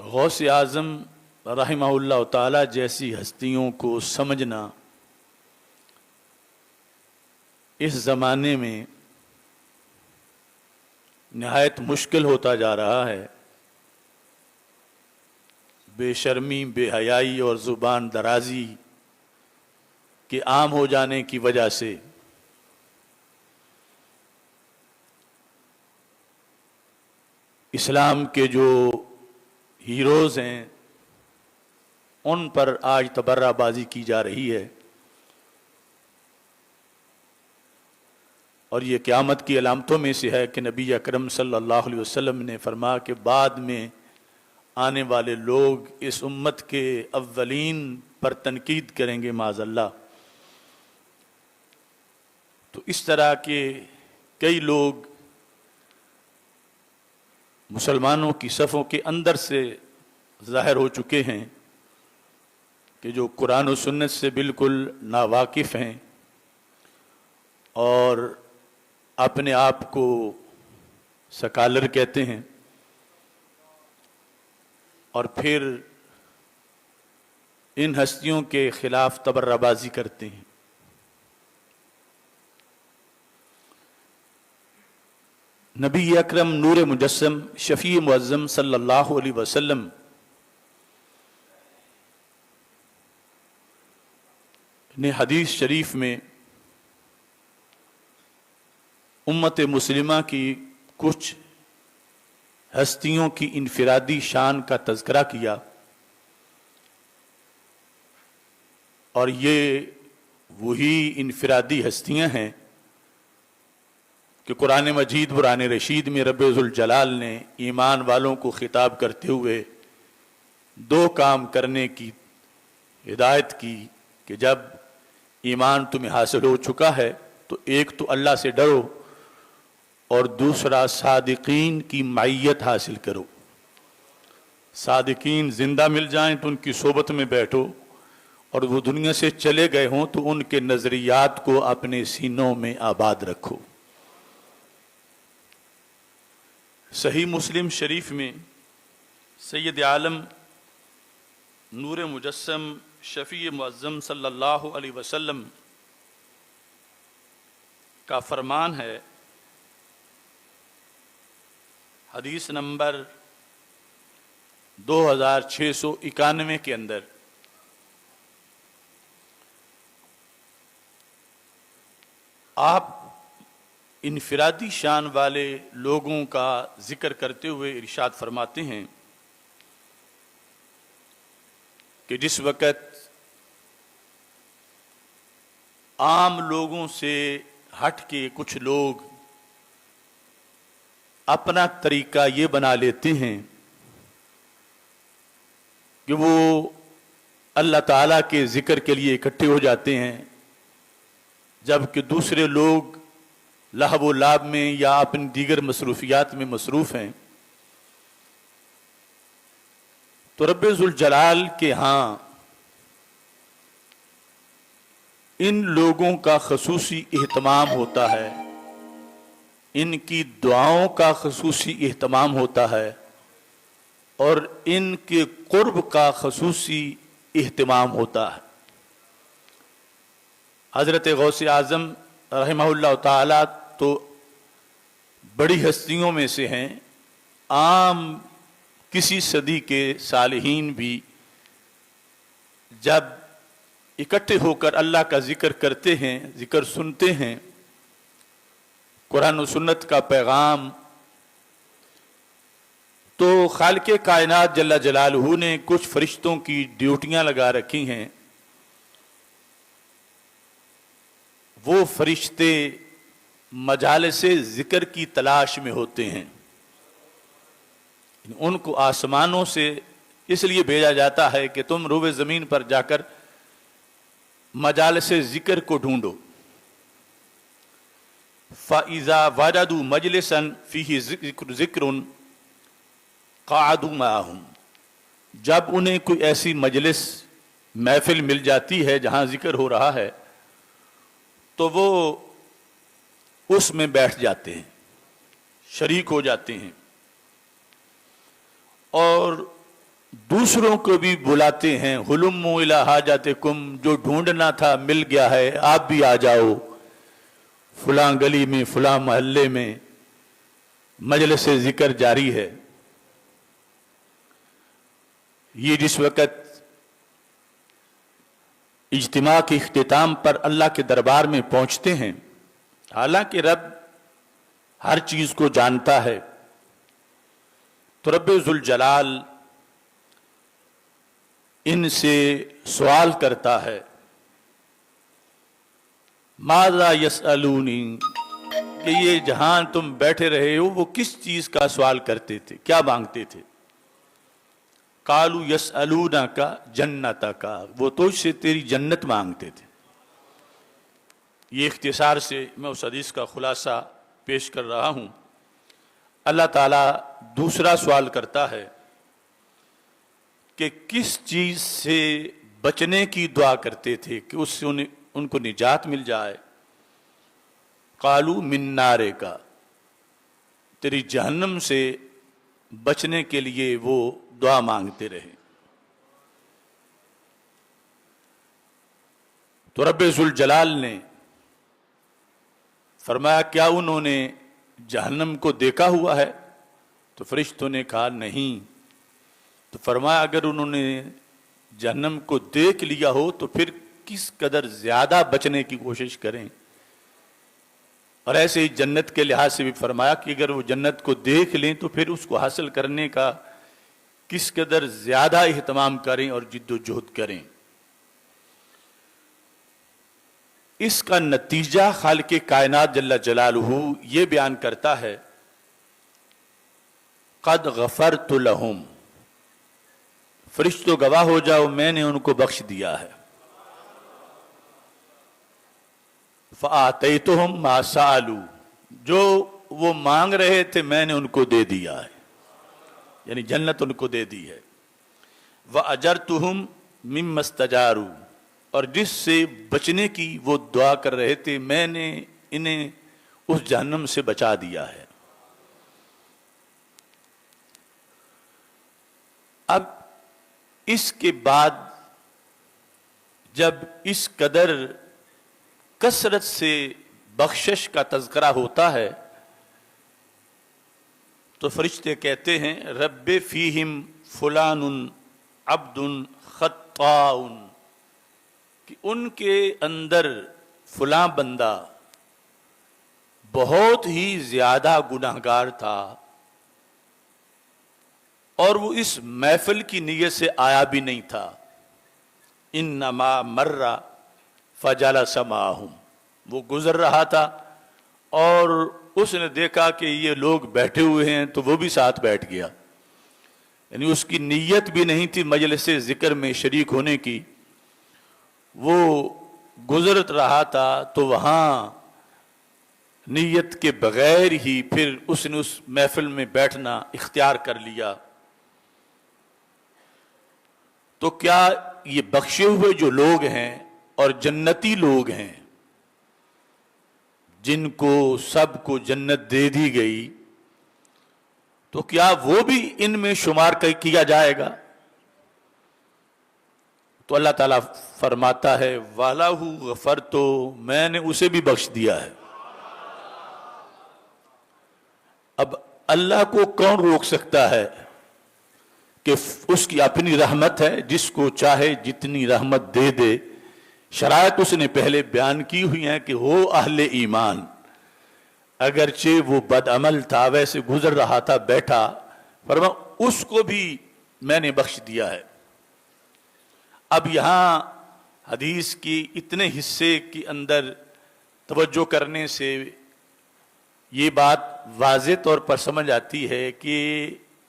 غوث اعظم رحمہ اللہ تعالی جیسی ہستیوں کو سمجھنا اس زمانے میں نہایت مشکل ہوتا جا رہا ہے۔ بے شرمی، بے حیائی اور زبان درازی کے عام ہو جانے کی وجہ سے اسلام کے جو ہیروز ہیں ان پر آج تبرہ بازی کی جا رہی ہے، اور یہ قیامت کی علامتوں میں سے ہے کہ نبی اکرم صلی اللہ علیہ وسلم نے فرمایا کہ بعد میں آنے والے لوگ اس امت کے اولین پر تنقید کریں گے معاذ اللہ۔ تو اس طرح کے کئی لوگ مسلمانوں کی صفوں کے اندر سے ظاہر ہو چکے ہیں کہ جو قرآن و سنت سے بالکل ناواقف ہیں اور اپنے آپ کو سکالر کہتے ہیں، اور پھر ان ہستیوں کے خلاف تبرہ بازی کرتے ہیں۔ نبی اکرم نور مجسم شفیع معظم صلی اللہ علیہ وسلم نے حدیث شریف میں امت مسلمہ کی کچھ ہستیوں کی انفرادی شان کا تذکرہ کیا، اور یہ وہی انفرادی ہستیاں ہیں کہ قرآن مجید قرآن رشید میں رب ذوالجلال نے ایمان والوں کو خطاب کرتے ہوئے دو کام کرنے کی ہدایت کی کہ جب ایمان تمہیں حاصل ہو چکا ہے تو ایک تو اللہ سے ڈرو اور دوسرا صادقین کی معیت حاصل کرو۔ صادقین زندہ مل جائیں تو ان کی صحبت میں بیٹھو، اور وہ دنیا سے چلے گئے ہوں تو ان کے نظریات کو اپنے سینوں میں آباد رکھو۔ صحیح مسلم شریف میں سید عالم نور مجسم شفیع معظم صلی اللہ علیہ وسلم کا فرمان ہے، حدیث نمبر 2691 کے اندر، آپ انفرادی شان والے لوگوں کا ذکر کرتے ہوئے ارشاد فرماتے ہیں کہ جس وقت عام لوگوں سے ہٹ کے کچھ لوگ اپنا طریقہ یہ بنا لیتے ہیں کہ وہ اللہ تعالیٰ کے ذکر کے لیے اکٹھے ہو جاتے ہیں، جبکہ دوسرے لوگ لہو و لعب میں یا اپنی دیگر مصروفیات میں مصروف ہیں، تو رب ذوالجلال کے ہاں ان لوگوں کا خصوصی اہتمام ہوتا ہے، ان کی دعاؤں کا خصوصی اہتمام ہوتا ہے، اور ان کے قرب کا خصوصی اہتمام ہوتا ہے۔ حضرت غوث اعظم رحمہ اللہ تعالی تو بڑی ہستیوں میں سے ہیں، عام کسی صدی کے صالحین بھی جب اکٹھے ہو کر اللہ کا ذکر کرتے ہیں، ذکر سنتے ہیں، قرآن و سنت کا پیغام، تو خالق کائنات جل جلالہ نے کچھ فرشتوں کی ڈیوٹیاں لگا رکھی ہیں۔ وہ فرشتے مجالس ذکر کی تلاش میں ہوتے ہیں، ان کو آسمانوں سے اس لیے بھیجا جاتا ہے کہ تم روئے زمین پر جا کر مجالس ذکر کو ڈھونڈو۔ فَإِذَا وَجَدُوا مَجْلِسًا فِيهِ ذِكْرٌ قَعَدُوا مَعَهُمْ، جب انہیں کوئی ایسی مجلس محفل مل جاتی ہے جہاں ذکر ہو رہا ہے تو وہ اس میں بیٹھ جاتے ہیں، شریک ہو جاتے ہیں، اور دوسروں کو بھی بلاتے ہیں، ہلموا الی حاجاتکم، جو ڈھونڈنا تھا مل گیا ہے، آپ بھی آ جاؤ، فلاں گلی میں فلاں محلے میں مجلس ذکر جاری ہے۔ یہ جس وقت اجتماع کے اختتام پر اللہ کے دربار میں پہنچتے ہیں، حالانکہ رب ہر چیز کو جانتا ہے، تو رب ذوالجلال ان سے سوال کرتا ہے، ماذا یسألونی، کہ یہ جہاں تم بیٹھے رہے ہو وہ کس چیز کا سوال کرتے تھے، کیا مانگتے تھے؟ قالوا یسألونک جنتک، وہ تجھ سے تیری جنت مانگتے تھے۔ یہ اختصار سے میں اس حدیث کا خلاصہ پیش کر رہا ہوں۔ اللہ تعالیٰ دوسرا سوال کرتا ہے کہ کس چیز سے بچنے کی دعا کرتے تھے کہ اس سے ان کو نجات مل جائے؟ قالوا من نارک، تیری جہنم سے بچنے کے لیے وہ دعا مانگتے رہے۔ تو رب ذوالجلال نے فرمایا کیا انہوں نے جہنم کو دیکھا ہوا ہے؟ تو فرشتوں نے کہا نہیں۔ تو فرمایا اگر انہوں نے جہنم کو دیکھ لیا ہو تو پھر کس قدر زیادہ بچنے کی کوشش کریں، اور ایسے ہی جنت کے لحاظ سے بھی فرمایا کہ اگر وہ جنت کو دیکھ لیں تو پھر اس کو حاصل کرنے کا کس قدر زیادہ اہتمام کریں اور جد و جہد کریں۔ اس کا نتیجہ خالق کائنات جل جلالہ یہ بیان کرتا ہے، قد غفرت لہم، فرشتوں گواہ ہو جاؤ میں نے ان کو بخش دیا ہے۔ فآتیتہم ما سألوا، جو وہ مانگ رہے تھے میں نے ان کو دے دیا ہے، یعنی جنت ان کو دے دی ہے۔ وَأَجَرْتُهُمْ مِمَّا اسْتَجَارُوا، اور جس سے بچنے کی وہ دعا کر رہے تھے میں نے انہیں اس جہنم سے بچا دیا ہے۔ اب اس کے بعد جب اس قدر کثرت سے بخشش کا تذکرہ ہوتا ہے تو فرشتے کہتے ہیں رب فیہم فلان عبد خطاء، کہ ان کے اندر فلاں بندہ بہت ہی زیادہ گناہگار تھا، اور وہ اس محفل کی نیت سے آیا بھی نہیں تھا۔ انما مر فجلس معہم، وہ گزر رہا تھا اور اس نے دیکھا کہ یہ لوگ بیٹھے ہوئے ہیں تو وہ بھی ساتھ بیٹھ گیا، یعنی اس کی نیت بھی نہیں تھی مجلس ذکر میں شریک ہونے کی، وہ گزرت رہا تھا تو وہاں نیت کے بغیر ہی پھر اس نے اس محفل میں بیٹھنا اختیار کر لیا۔ تو کیا یہ بخشے ہوئے جو لوگ ہیں اور جنتی لوگ ہیں جن کو سب کو جنت دے دی گئی، تو کیا وہ بھی ان میں شمار کیا جائے گا؟ تو اللہ تعالیٰ فرماتا ہے وَلَهُ غَفَرْتُ، میں نے اسے بھی بخش دیا ہے۔ اب اللہ کو کون روک سکتا ہے کہ اس کی اپنی رحمت ہے، جس کو چاہے جتنی رحمت دے دے۔ شرائط اس نے پہلے بیان کی ہوئی ہیں کہ وہ اہل ایمان، اگرچہ وہ بد عمل تھا، ویسے گزر رہا تھا بیٹھا، فرمایا اس کو بھی میں نے بخش دیا ہے۔ اب یہاں حدیث کی اتنے حصے کے اندر توجہ کرنے سے یہ بات واضح طور پر سمجھ آتی ہے کہ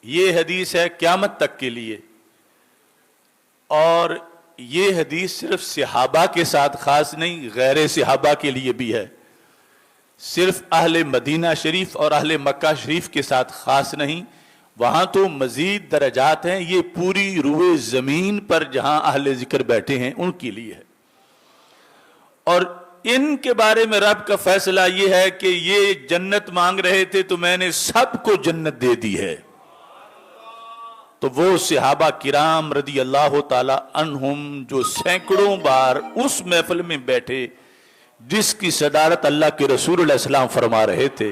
یہ حدیث ہے قیامت تک کے لیے، اور یہ حدیث صرف صحابہ کے ساتھ خاص نہیں، غیر صحابہ کے لیے بھی ہے، صرف اہل مدینہ شریف اور اہل مکہ شریف کے ساتھ خاص نہیں، وہاں تو مزید درجات ہیں، یہ پوری روئے زمین پر جہاں اہل ذکر بیٹھے ہیں ان کے لیے ہے۔ اور ان کے بارے میں رب کا فیصلہ یہ ہے کہ یہ جنت مانگ رہے تھے تو میں نے سب کو جنت دے دی ہے۔ تو وہ صحابہ کرام رضی اللہ تعالی عنہم جو سینکڑوں بار اس محفل میں بیٹھے جس کی صدارت اللہ کے رسول علیہ السلام فرما رہے تھے،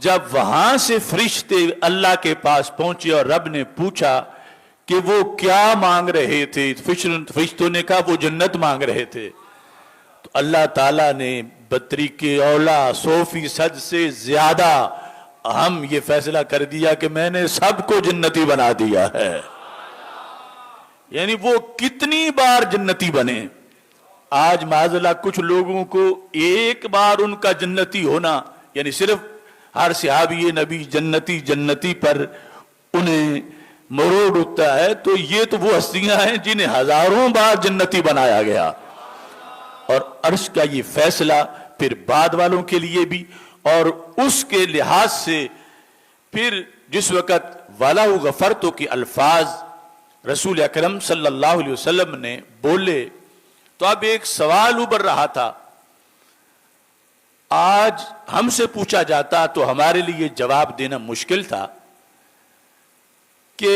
جب وہاں سے فرشتے اللہ کے پاس پہنچے اور رب نے پوچھا کہ وہ کیا مانگ رہے تھے، فرشتوں نے کہا وہ جنت مانگ رہے تھے، تو اللہ تعالیٰ نے بطریق اولا 100% سے زیادہ ہم یہ فیصلہ کر دیا کہ میں نے سب کو جنتی بنا دیا ہے۔ یعنی وہ کتنی بار جنتی بنے۔ آج معاذ اللہ کچھ لوگوں کو ایک بار ان کا جنتی ہونا، یعنی صرف ہر صحابی نبی جنتی جنتی پر انہیں مروڑ اٹھتا ہے، تو یہ تو وہ ہستیاں ہیں جنہیں ہزاروں بار جنتی بنایا گیا، اور عرش کا یہ فیصلہ پھر بعد والوں کے لیے بھی، اور اس کے لحاظ سے پھر جس وقت وَلَوْ غَفَرْتُ کے الفاظ رسول اکرم صلی اللہ علیہ وسلم نے بولے تو اب ایک سوال ابھر رہا تھا۔ آج ہم سے پوچھا جاتا تو ہمارے لیے جواب دینا مشکل تھا کہ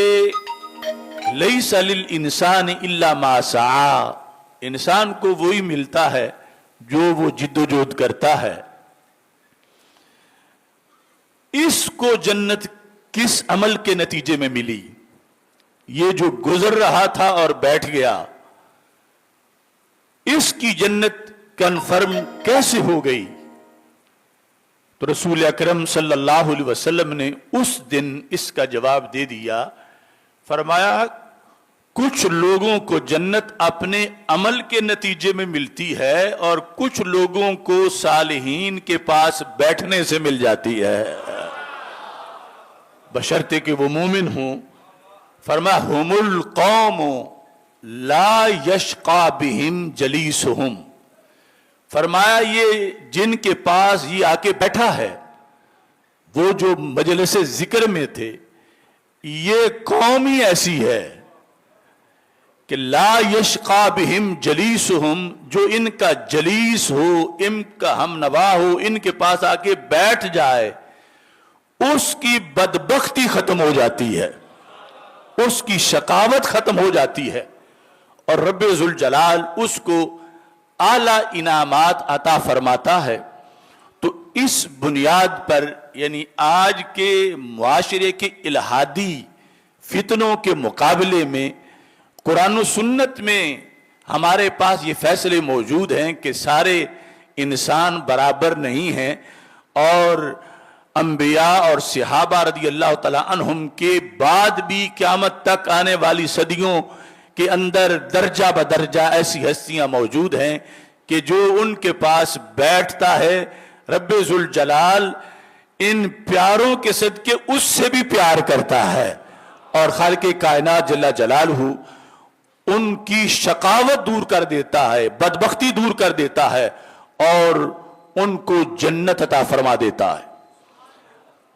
لَيْسَ لِلْإِنسَانِ إِلَّا مَا سَعَى، انسان کو وہی ملتا ہے جو وہ جد و جہد کرتا ہے۔ اس کو جنت کس عمل کے نتیجے میں ملی؟ یہ جو گزر رہا تھا اور بیٹھ گیا، اس کی جنت کنفرم کیسے ہو گئی؟ تو رسول اکرم صلی اللہ علیہ وسلم نے اس دن اس کا جواب دے دیا، فرمایا کچھ لوگوں کو جنت اپنے عمل کے نتیجے میں ملتی ہے اور کچھ لوگوں کو صالحین کے پاس بیٹھنے سے مل جاتی ہے، بشرطے کہ وہ مومن ہوں۔ فرمایا ہم القوم لا یشقا بہم جلیسہم، فرمایا یہ جن کے پاس یہ آ کے بیٹھا ہے، وہ جو مجلس ذکر میں تھے، یہ قوم ہی ایسی ہے کہ لا یشقا بہم جلیسہم، جو ان کا جلیس ہو، ان کا ہم نوا ہو، ان کے پاس آ کے بیٹھ جائے، اس کی بدبختی ختم ہو جاتی ہے، اس کی شقاوت ختم ہو جاتی ہے، اور رب ذوالجلال اس کو اعلیٰ انعامات عطا فرماتا ہے۔ تو اس بنیاد پر یعنی آج کے معاشرے کے الہادی فتنوں کے مقابلے میں قرآن و سنت میں ہمارے پاس یہ فیصلے موجود ہیں کہ سارے انسان برابر نہیں ہیں، اور انبیاء اور صحابہ رضی اللہ تعالیٰ عنہم کے بعد بھی قیامت تک آنے والی صدیوں کے اندر درجہ بدرجہ ایسی ہستیاں موجود ہیں کہ جو ان کے پاس بیٹھتا ہے، رب ذوالجلال ان پیاروں کے صدقے اس سے بھی پیار کرتا ہے، اور خالق کائنات جل جلالہ ان کی شقاوت دور کر دیتا ہے، بدبختی دور کر دیتا ہے، اور ان کو جنت عطا فرما دیتا ہے۔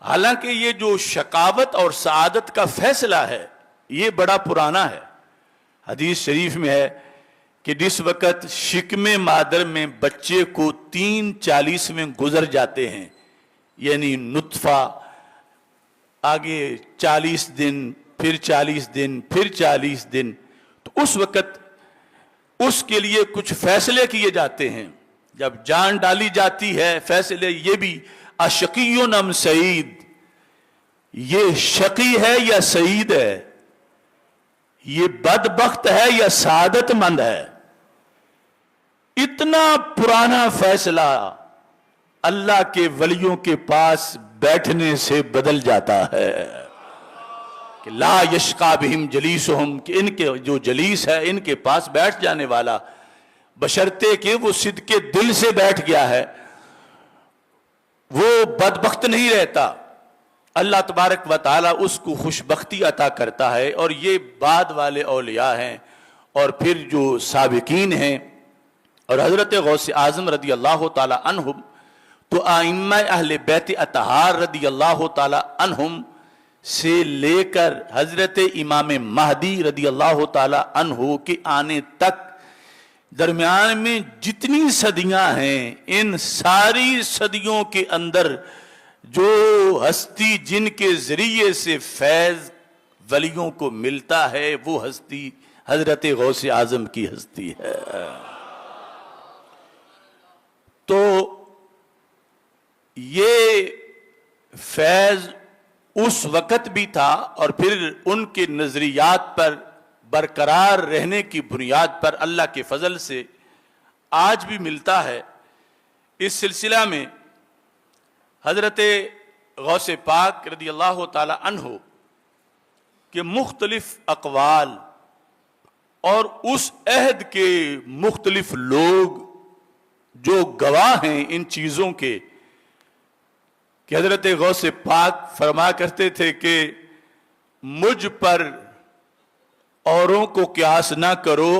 حالانکہ یہ جو شقاوت اور سعادت کا فیصلہ ہے یہ بڑا پرانا ہے۔ حدیث شریف میں ہے کہ جس وقت شکم مادر میں بچے کو 3:40 میں گزر جاتے ہیں، یعنی نطفہ، آگے 40 دن، پھر 40 دن، پھر 40 دن، تو اس وقت اس کے لیے کچھ فیصلے کیے جاتے ہیں۔ جب جان ڈالی جاتی ہے، فیصلے یہ بھی اشقی ام سعید، یہ شقی ہے یا سعید ہے، یہ بدبخت ہے یا سعادت مند ہے۔ اتنا پرانا فیصلہ اللہ کے ولیوں کے پاس بیٹھنے سے بدل جاتا ہے کہ لا یشقا بہم جلیسہم، کہ ان کے جو جلیس ہے، ان کے پاس بیٹھ جانے والا، بشرطے کہ وہ صدقے دل سے بیٹھ گیا ہے، وہ بدبخت نہیں رہتا۔ اللہ تبارک و تعالیٰ اس کو خوشبختی عطا کرتا ہے، اور یہ بعد والے اولیاء ہیں، اور پھر جو سابقین ہیں، اور حضرت غوث اعظم رضی اللہ تعالیٰ عنہم تو ائمہ اہل بیت اطہار رضی اللہ تعالیٰ عنہم سے لے کر حضرت امام مہدی رضی اللہ تعالیٰ عنہ کے آنے تک درمیان میں جتنی صدیاں ہیں، ان ساری صدیوں کے اندر جو ہستی جن کے ذریعے سے فیض ولیوں کو ملتا ہے وہ ہستی حضرت غوث اعظم کی ہستی ہے. تو یہ فیض اس وقت بھی تھا اور پھر ان کے نظریات پر برقرار رہنے کی بنیاد پر اللہ کے فضل سے آج بھی ملتا ہے. اس سلسلہ میں حضرت غوث پاک رضی اللہ تعالی عنہ کے مختلف اقوال اور اس عہد کے مختلف لوگ جو گواہ ہیں ان چیزوں کے کہ حضرت غوث پاک فرما کرتے تھے کہ مجھ پر اوروں کو قیاس نہ کرو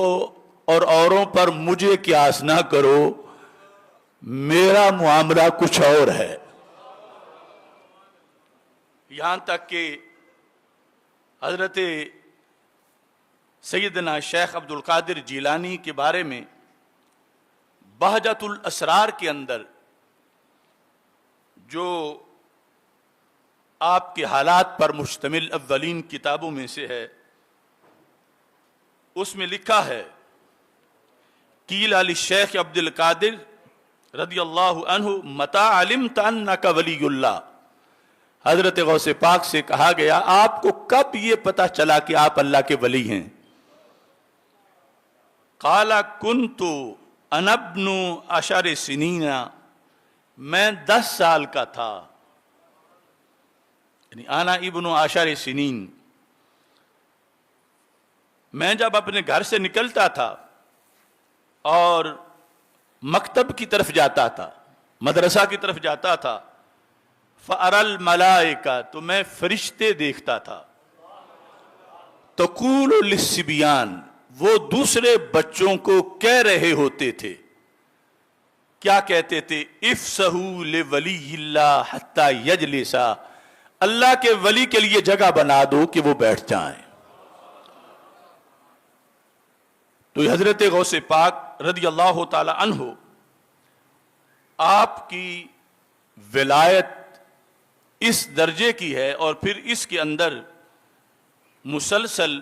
اور اوروں پر مجھے قیاس نہ کرو، میرا معاملہ کچھ اور ہے. یہاں تک کہ حضرت سیدنا شیخ عبد القادر جیلانی کے بارے میں بہجت الاسرار کے اندر جو آپ کے حالات پر مشتمل اولین کتابوں میں سے ہے، اس میں لکھا ہے قیل للشیخ عبد القادر رضی اللہ عنہ متى علمت انک ولی اللہ. حضرت غوث پاک سے کہا گیا آپ کو کب یہ پتہ چلا کہ آپ اللہ کے ولی ہیں؟ قال کنت انا ابن 10 سنین، میں 10 سال کا تھا، یعنی انا ابن 10 سنین. میں جب اپنے گھر سے نکلتا تھا اور مکتب کی طرف جاتا تھا، مدرسہ کی طرف جاتا تھا، فَأَرَى الْمَلَائِكَةَ، تو میں فرشتے دیکھتا تھا، تَقُولُ لِلصِّبْيَانِ، وہ دوسرے بچوں کو کہہ رہے ہوتے تھے. کیا کہتے تھے؟ افسحوا لِوَلِيِّ اللَّهِ حَتَّى يَجْلِسَ، اللہ کے ولی کے لیے جگہ بنا دو کہ وہ بیٹھ جائیں. تو حضرت غوث پاک رضی اللہ تعالی عنہ آپ کی ولایت اس درجے کی ہے اور پھر اس کے اندر مسلسل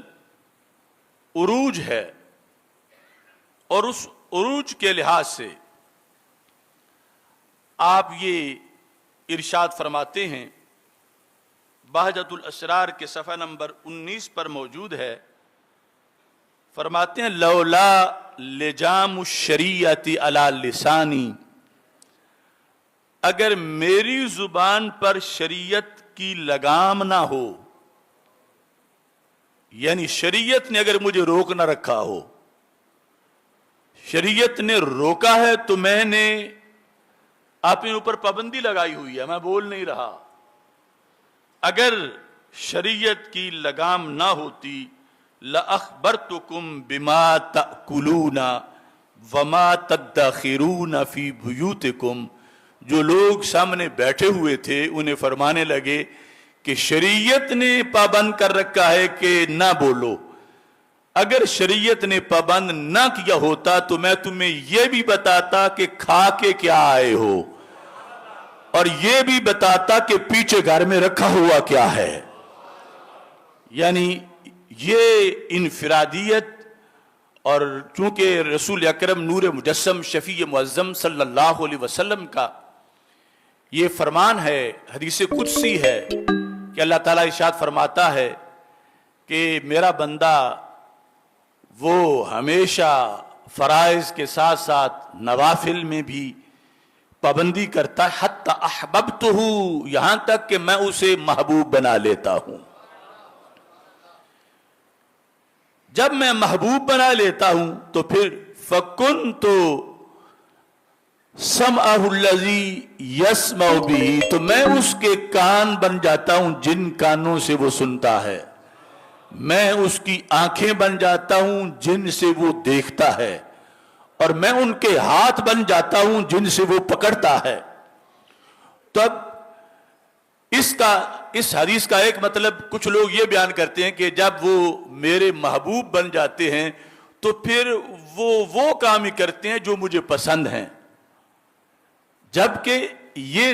عروج ہے، اور اس عروج کے لحاظ سے آپ یہ ارشاد فرماتے ہیں، بہجت الاسرار کے صفحہ نمبر 19 پر موجود ہے، فرماتے ہیں لولا لجام الشریعت علی لسانی، اگر میری زبان پر شریعت کی لگام نہ ہو، یعنی شریعت نے اگر مجھے روک نہ رکھا ہو، شریعت نے روکا ہے تو میں نے اپنے اوپر پابندی لگائی ہوئی ہے، میں بول نہیں رہا. اگر شریعت کی لگام نہ ہوتی لَأَخْبَرْتُكُمْ بِمَا تَأْكُلُونَ وَمَا تَدَّخِرُونَ فِي بُيُوتِكُمْ، جو لوگ سامنے بیٹھے ہوئے تھے انہیں فرمانے لگے کہ شریعت نے پابند کر رکھا ہے کہ نہ بولو. اگر شریعت نے پابند نہ کیا ہوتا تو میں تمہیں یہ بھی بتاتا کہ کھا کے کیا آئے ہو، اور یہ بھی بتاتا کہ پیچھے گھر میں رکھا ہوا کیا ہے. یعنی یہ انفرادیت، اور چونکہ رسول اکرم نور مجسم شفیع معظم صلی اللہ علیہ وسلم کا یہ فرمان ہے، حدیث قدسی ہے کہ اللہ تعالیٰ ارشاد فرماتا ہے کہ میرا بندہ وہ ہمیشہ فرائض کے ساتھ ساتھ نوافل میں بھی پابندی کرتا ہے، حتی احببتہ، یہاں تک کہ میں اسے محبوب بنا لیتا ہوں. جب میں محبوب بنا لیتا ہوں تو پھر فَكُنْتُ سَمْعَهُ الَّذِي يَسْمَعُ بِهِ، تو میں اس کے کان بن جاتا ہوں جن کانوں سے وہ سنتا ہے، میں اس کی آنکھیں بن جاتا ہوں جن سے وہ دیکھتا ہے، اور میں ان کے ہاتھ بن جاتا ہوں جن سے وہ پکڑتا ہے. تو اب اس حدیث کا ایک مطلب کچھ لوگ یہ بیان کرتے ہیں کہ جب وہ میرے محبوب بن جاتے ہیں تو پھر وہ کام ہی کرتے ہیں جو مجھے پسند ہیں، جبکہ یہ